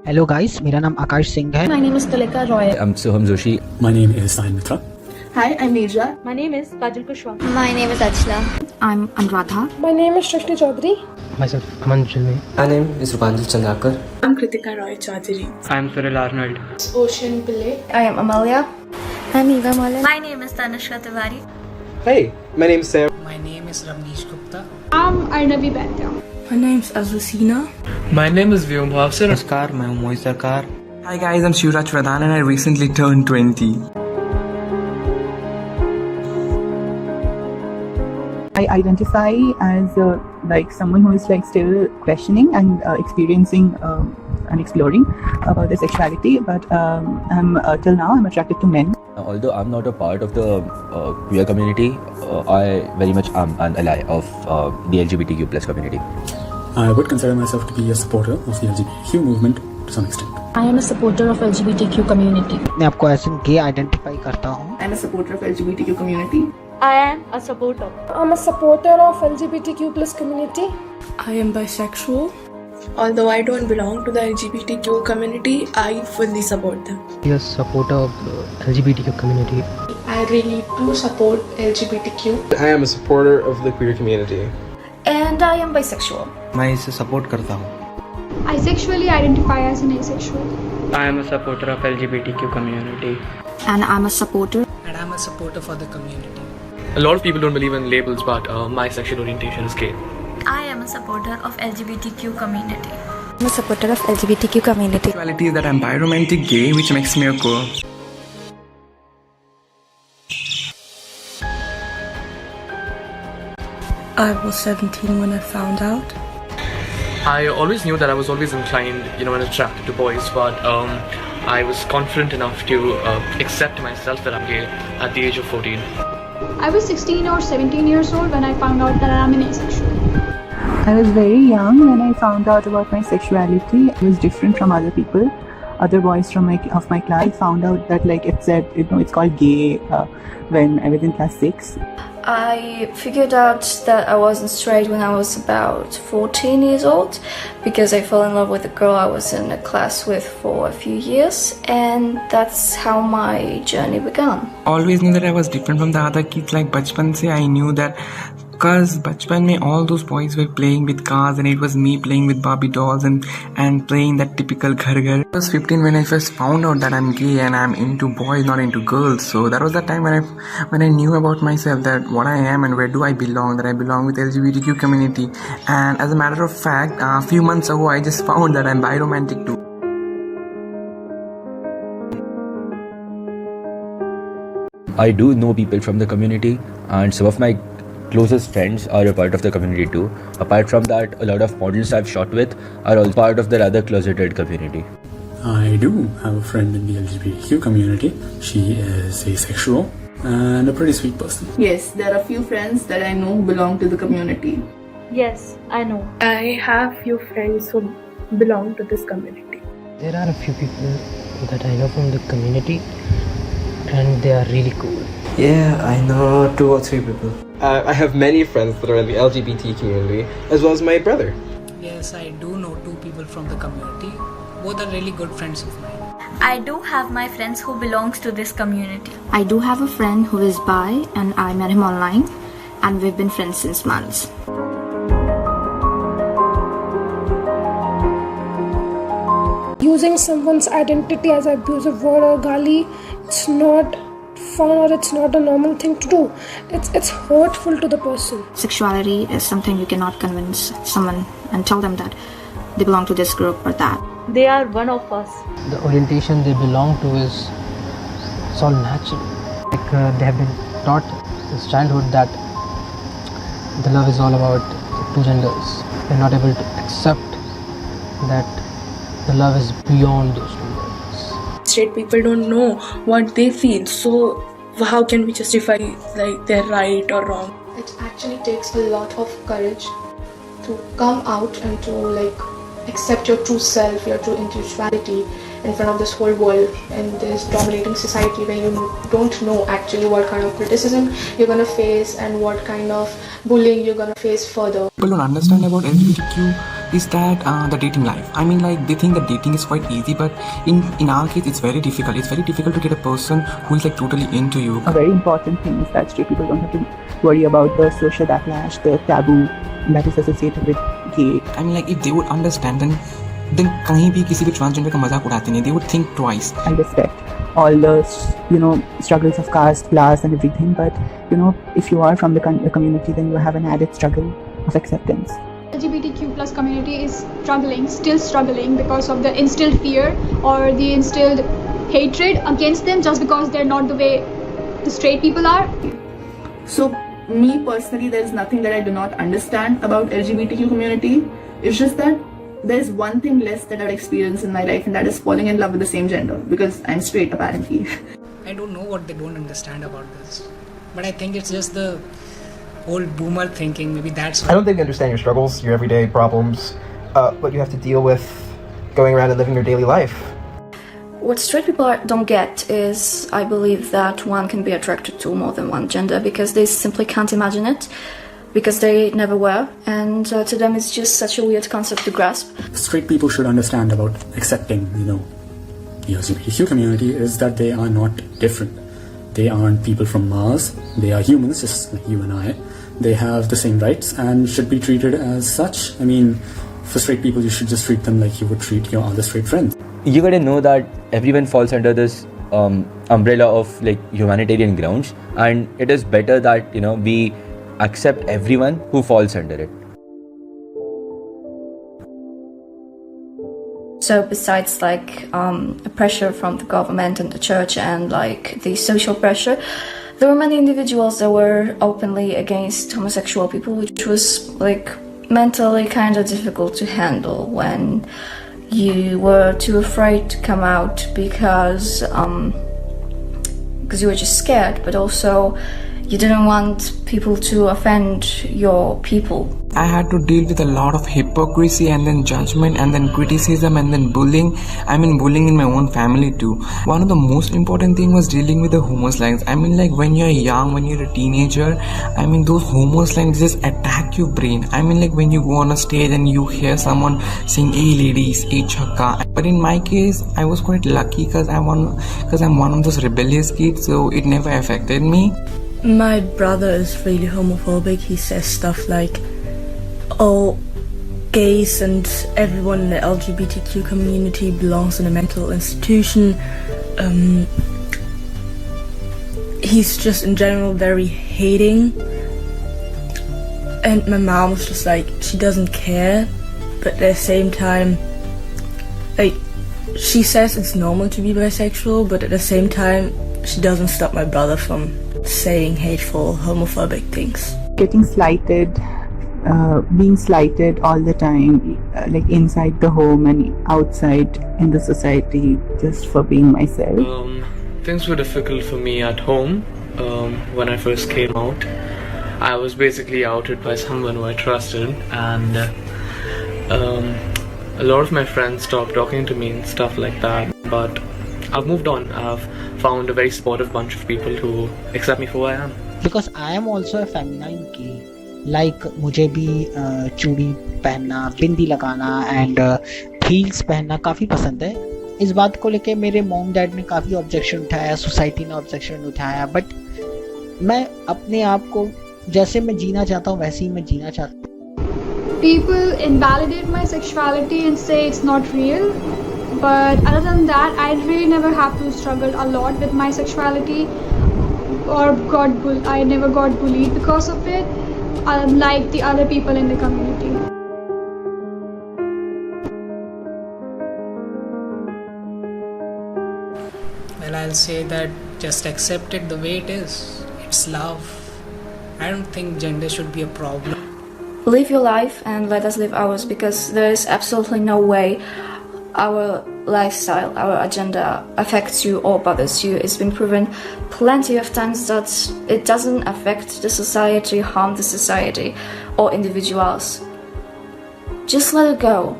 Hello guys, मेरा नाम आकाश सिंह है। My name is Kalika Roy. I'm Soham Joshi. My name is Sayan Mitra. Hi, I'm Neerja. My name is Kajal Kushwaha. My name is Achla. I'm Anuradha. My name is Shrishti Chaudhary. Myself, Aman Chilmi. My name is Rupanjal Chandrakar. I'm Kritika Roy Chaudhary. I'm Cyril Arnold. Ocean Pillai. I am Amalia. I'm Eva Molan. My name is Tanushka Tiwari. Hey, my name is Sam. My name is Ramneesh Gupta. I'm Arnavi Bhatia. My name is Azusina. My name is Vyom Bhavsar. Namaskar, मैं हूँ मोहित सरकार. Hi guys, I'm Shivraj Pradhan and I recently turned 20. I identify as like someone who is like still questioning and experiencing and exploring about their sexuality, but till now I'm attracted to men. Although I'm not a part of the queer community, I very much am an ally of the LGBTQ plus community. I would consider myself to be a supporter of the LGBTQ movement to some extent. I am a supporter of LGBTQ community. मैं आपको as an gay identify करता हूँ। I'm a supporter of LGBTQ community. I am a supporter. I'm a supporter of LGBTQ plus community. I am bisexual. Although I don't belong to the LGBTQ community, I fully support them. He is a supporter of the LGBTQ community. I really do support LGBTQ. I am a supporter of the queer community. And I am bisexual. मैं इसे support करता हूँ. I sexually identify as an asexual. I am a supporter of LGBTQ community. And I'm a supporter. And I'm a supporter for the community. A lot of people don't believe in labels, but my sexual orientation is gay. I am a supporter of LGBTQ community. I'm a supporter of LGBTQ community. Sexuality is that I'm biromantic gay, which makes me a girl. I was 17 when I found out. I always knew that I was always inclined, and attracted to boys, but I was confident enough to accept myself that I'm gay at the age of 14. I was 16 or 17 years old when I found out that I'm an asexual. I was very young when I found out about my sexuality. I was different from other people, other boys from my class. I found out that like it said, it's called gay when I was in class 6. I figured out that I wasn't straight when I was about 14 years old because I fell in love with a girl I was in a class with for a few years, and that's how my journey began. Always knew that I was different from the other kids. Like bachpan se I knew that, cause bachpan mein all those boys were playing with cars and it was me playing with Barbie dolls and playing that typical ghar ghar. I was 15 when I first found out that I'm gay and I'm into boys, not into girls. So that was the time when I knew about myself, that what I am and where do I belong, that I belong with LGBTQ community. And as a matter of fact, a few months ago I just found that I'm biromantic too. I do know people from the community, and some of my closest friends are a part of the community too. Apart from that, a lot of models I've shot with are all part of the rather closeted community. I do have a friend in the LGBTQ community. She is asexual and a pretty sweet person. Yes, there are a few friends that I know who belong to the community. Yes, I know. I have few friends who belong to this community. There are a few people that I know from the community, and they are really cool. Yeah, I know 2 or 3 people. I have many friends that are in the LGBT community, as well as my brother. Yes, I do know 2 people from the community. Both are really good friends of mine. I do have my friends who belongs to this community. I do have a friend who is bi, and I met him online, and we've been friends since months. Using someone's identity as an abusive word or gali, it's not fun or it's not a normal thing to do. It's hurtful to the person. Sexuality is something you cannot convince someone and tell them that they belong to this group or that. They are one of us. The orientation they belong to is it's all natural. Like they have been taught since childhood that the love is all about the 2 genders. They're not able to accept that the love is beyond those 2 genders. Straight people don't know what they feel, so how can we justify like they're right or wrong? It actually takes a lot of courage to come out and to like accept your true self, your true individuality in front of this whole world in this dominating society where you don't know actually what kind of criticism you're gonna face and what kind of bullying you're gonna face further. People don't understand about LGBTQ is that the dating life. I mean, like, they think that dating is quite easy, but in our case, it's very difficult. It's very difficult to get a person who is like totally into you. A very important thing is that straight people don't have to worry about the social backlash, the taboo that is associated with gay. I mean, like, if they would understand, then कहीं भी किसी भी transgender का मजाक उड़ाते नहीं. They would think twice. I respect all the struggles of caste, class, and everything. But if you are from the community, then you have an added struggle of acceptance. LGBTQ plus community is still struggling because of the instilled fear or the instilled hatred against them just because they're not the way the straight people are. So me personally, there's nothing that I do not understand about LGBTQ community. It's just that there's one thing less that I've experienced in my life, and that is falling in love with the same gender, because I'm straight apparently. I don't know what they don't understand about this, but I think it's just the old boomer thinking. Maybe that's I don't think they understand your struggles, your everyday problems, what you have to deal with going around and living your daily life. What straight people don't get is, I believe, that one can be attracted to more than one gender because they simply can't imagine it, because they never were, and to them it's just such a weird concept to grasp. Straight people should understand about accepting, the LGBTQ community is that they are not different. They aren't people from Mars. They are humans, just like you and I. They have the same rights and should be treated as such. I mean, for straight people, you should just treat them like you would treat your other straight friends. You gotta know that everyone falls under this umbrella of like humanitarian grounds, and it is better that we accept everyone who falls under it. So besides pressure from the government and the church and the social pressure, there were many individuals that were openly against homosexual people, which was mentally kind of difficult to handle when you were too afraid to come out because you were just scared, but also you didn't want people to offend your people. I had to deal with a lot of hypocrisy and then judgment and then criticism and then bullying. I mean, bullying in my own family too. One of the most important thing was dealing with the homo slangs. I mean, when you're young, when you're a teenager, I mean, those homo slangs just attack your brain. I mean, when you go on a stage and you hear someone saying, "Hey ladies, hey chakka." But in my case, I was quite lucky because I'm one of those rebellious kids, so it never affected me. My brother is really homophobic. He says stuff like, "Oh, gays and everyone in the LGBTQ community belongs in a mental institution." He's just in general very hating. And my mom was just like, she doesn't care, but at the same time, she says it's normal to be bisexual, but at the same time, she doesn't stop my brother from saying hateful, homophobic things. Getting slighted, being slighted all the time, inside the home and outside in the society, just for being myself. Things were difficult for me at home when I first came out. I was basically outed by someone who I trusted, and a lot of my friends stopped talking to me and stuff like that, but I've moved on. I've found a very supportive bunch of people who accept me for who I am. Because I am also a feminine gay. मुझे भी चूड़ी पहनना, बिंदी लगाना and heels पहनना काफ़ी पसंद है. इस बात को लेके मेरे मॉम डैड ने काफ़ी ऑब्जेक्शन उठाया, सोसाइटी ने ऑब्जेक्शन उठाया, बट मैं अपने आप को जैसे मैं जीना चाहता हूँ वैसे ही मैं जीना चाहता हूँ. People invalidate my sexuality and say it's not real. But other than that, I really never have to struggle a lot with my sexuality or I never got bullied because of it, unlike the other people in the community. Well, I'll say that just accept it the way it is. It's love. I don't think gender should be a problem. Live your life and let us live ours, because there is absolutely no way our lifestyle, our agenda affects you or bothers you. It's been proven plenty of times that it doesn't affect the society, harm the society or individuals. Just let it go.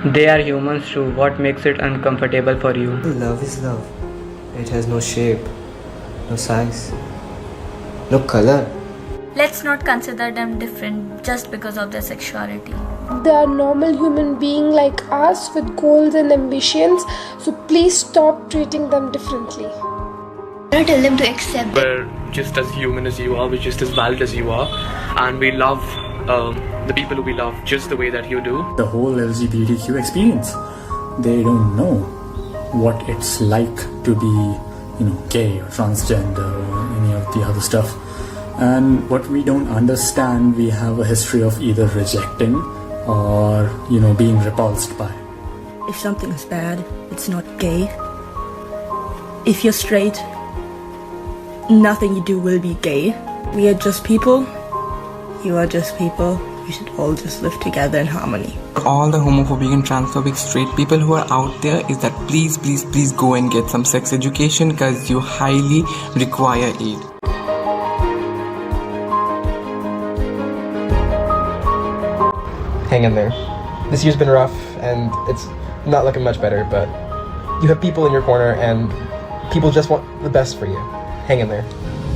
They are humans too. What makes it uncomfortable for you? Love is love. It has no shape, no size, no color. Let's not consider them different just because of their sexuality. They are normal human beings like us with goals and ambitions, so please stop treating them differently. I tell them to accept We're just as human as you are, we're just as valid as you are, and we love the people who we love just the way that you do. The whole LGBTQ experience, they don't know what it's like to be, gay or transgender or any of the other stuff. And what we don't understand, we have a history of either rejecting or, being repulsed by. If something is bad, it's not gay. If you're straight, nothing you do will be gay. We are just people. You are just people. We should all just live together in harmony. All the homophobic and transphobic straight people who are out there is that please go and get some sex education because you highly require it. Hang in there. This year's been rough and it's not looking much better, but you have people in your corner and people just want the best for you. Hang in there.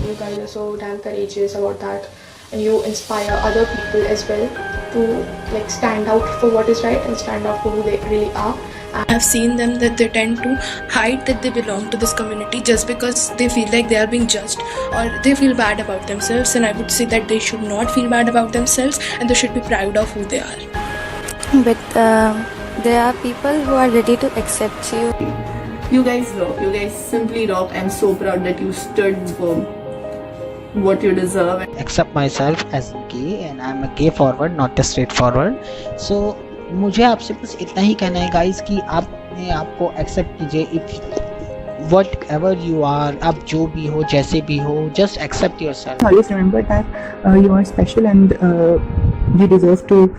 You guys are so damn courageous about that, and you inspire other people as well to stand out for what is right and stand out for who they really are. I've seen them that they tend to hide that they belong to this community just because they feel like they are being judged or they feel bad about themselves, and I would say that they should not feel bad about themselves and they should be proud of who they are. But there are people who are ready to accept you. You guys rock. You guys simply rock. I'm so proud that you stood for what you deserve. Accept myself as gay and I'm a gay forward, not a straight forward. So मुझे आपसे बस इतना ही कहना है guys कि आप अपने आप को एक्सेप्ट कीजिए. If whatever you are, आप जो भी हो, जैसे भी हो, just accept yourself. Always remember that you are special and you deserve to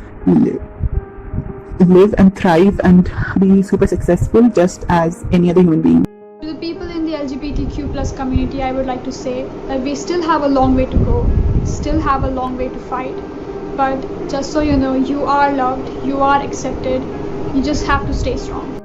live and thrive and be super successful just as any other human being. To the people in the LGBTQ plus community, I would like to say that we still have a long way to go, still have a long way to fight. But just so you know, you are loved, you are accepted, you just have to stay strong.